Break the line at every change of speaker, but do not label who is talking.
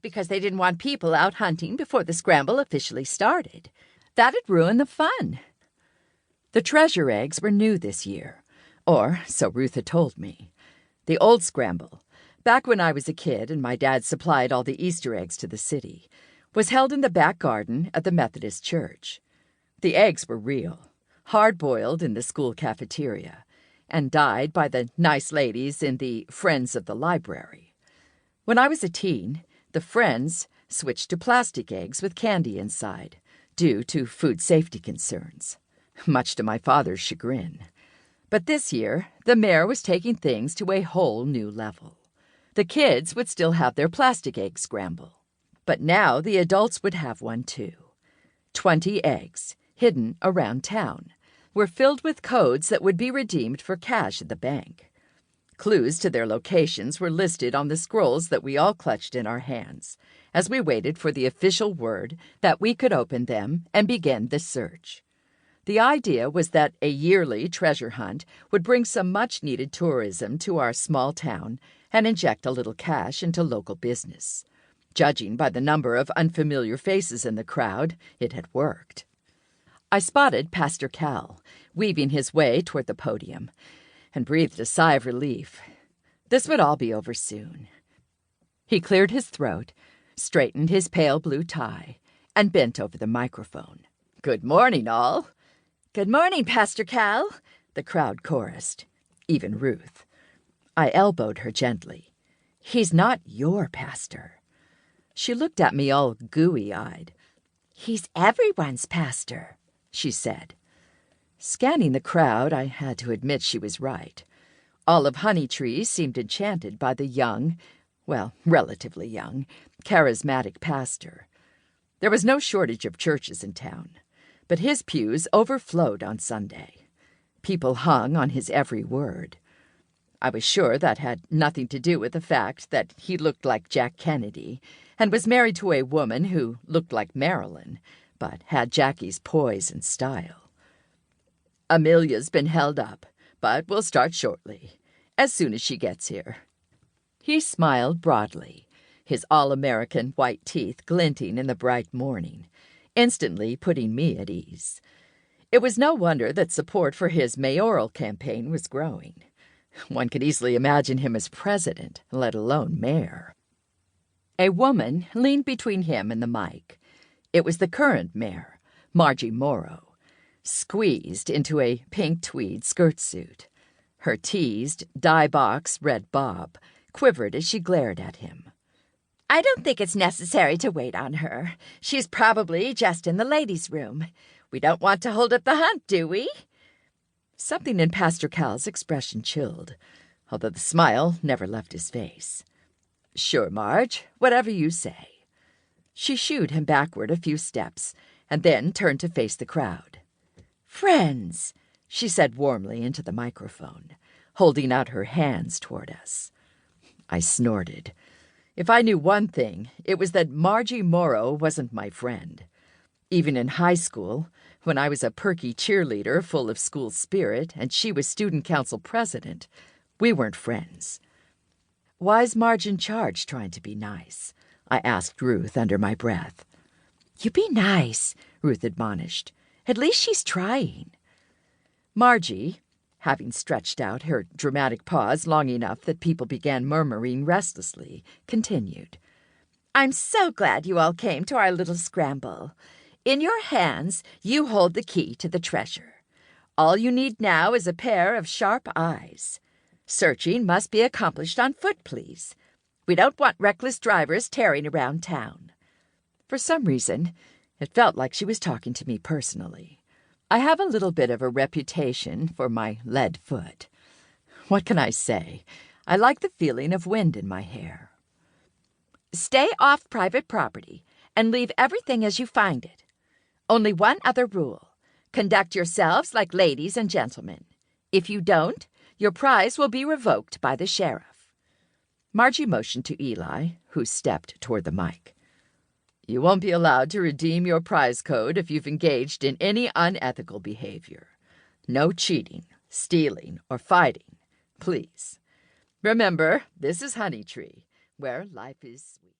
because they didn't want people out hunting before the scramble officially started. That'd ruin the fun. The treasure eggs were new this year, or so Ruth had told me. The old scramble, back when I was a kid and my dad supplied all the Easter eggs to the city, was held in the back garden at the Methodist church. The eggs were real, hard-boiled in the school cafeteria, and dyed by the nice ladies in the Friends of the Library. When I was a teen, the Friends switched to plastic eggs with candy inside, due to food safety concerns, much to my father's chagrin. But this year, the mayor was taking things to a whole new level. The kids would still have their plastic egg scramble, but now the adults would have one too. 20 eggs, hidden around town, were filled with codes that would be redeemed for cash at the bank. Clues to their locations were listed on the scrolls that we all clutched in our hands as we waited for the official word that we could open them and begin the search. The idea was that a yearly treasure hunt would bring some much-needed tourism to our small town and inject a little cash into local business. Judging by the number of unfamiliar faces in the crowd, it had worked. I spotted Pastor Cal, weaving his way toward the podium, and breathed a sigh of relief. This would all be over soon. He cleared his throat, straightened his pale blue tie, and bent over the microphone. "Good morning, all." "Good morning, Pastor Cal," the crowd chorused, even Ruth. I elbowed her gently. "He's not your pastor." She looked at me all gooey-eyed. "He's everyone's pastor," she said. Scanning the crowd, I had to admit she was right. All of Honeytree seemed enchanted by the young, well, relatively young, charismatic pastor. There was no shortage of churches in town, but his pews overflowed on Sunday. People hung on his every word. I was sure that had nothing to do with the fact that he looked like Jack Kennedy and was married to a woman who looked like Marilyn, but had Jackie's poise and style. "Amelia's been held up, but we'll start shortly, as soon as she gets here." He smiled broadly, his all-American white teeth glinting in the bright morning, instantly putting me at ease. It was no wonder that support for his mayoral campaign was growing. One could easily imagine him as president, let alone mayor. A woman leaned between him and the mic. It was the current mayor, Margie Morrow, squeezed into a pink tweed skirt suit. Her teased, dye-box red bob quivered as she glared at him. "I don't think it's necessary to wait on her. She's probably just in the ladies' room. We don't want to hold up the hunt, do we?" Something in Pastor Cal's expression chilled, although the smile never left his face. "Sure, Marge, whatever you say." She shooed him backward a few steps, and then turned to face the crowd. "Friends," she said warmly into the microphone, holding out her hands toward us. I snorted. If I knew one thing, it was that Margie Morrow wasn't my friend. Even in high school, when I was a perky cheerleader full of school spirit and she was student council president, we weren't friends. "Why's Marge in charge trying to be nice?" I asked Ruth under my breath. "You be nice," Ruth admonished. "At least she's trying." Margie, having stretched out her dramatic pause long enough that people began murmuring restlessly, continued. "I'm so glad you all came to our little scramble. In your hands, you hold the key to the treasure. All you need now is a pair of sharp eyes. Searching must be accomplished on foot, please. We don't want reckless drivers tearing around town." For some reason, it felt like she was talking to me personally. I have a little bit of a reputation for my lead foot. What can I say? I like the feeling of wind in my hair. "Stay off private property and leave everything as you find it. Only one other rule. Conduct yourselves like ladies and gentlemen. If you don't, your prize will be revoked by the sheriff." Margie motioned to Eli, who stepped toward the mic. "You won't be allowed to redeem your prize code if you've engaged in any unethical behavior. No cheating, stealing, or fighting, please. Remember, this is Honeytree, where life is sweet."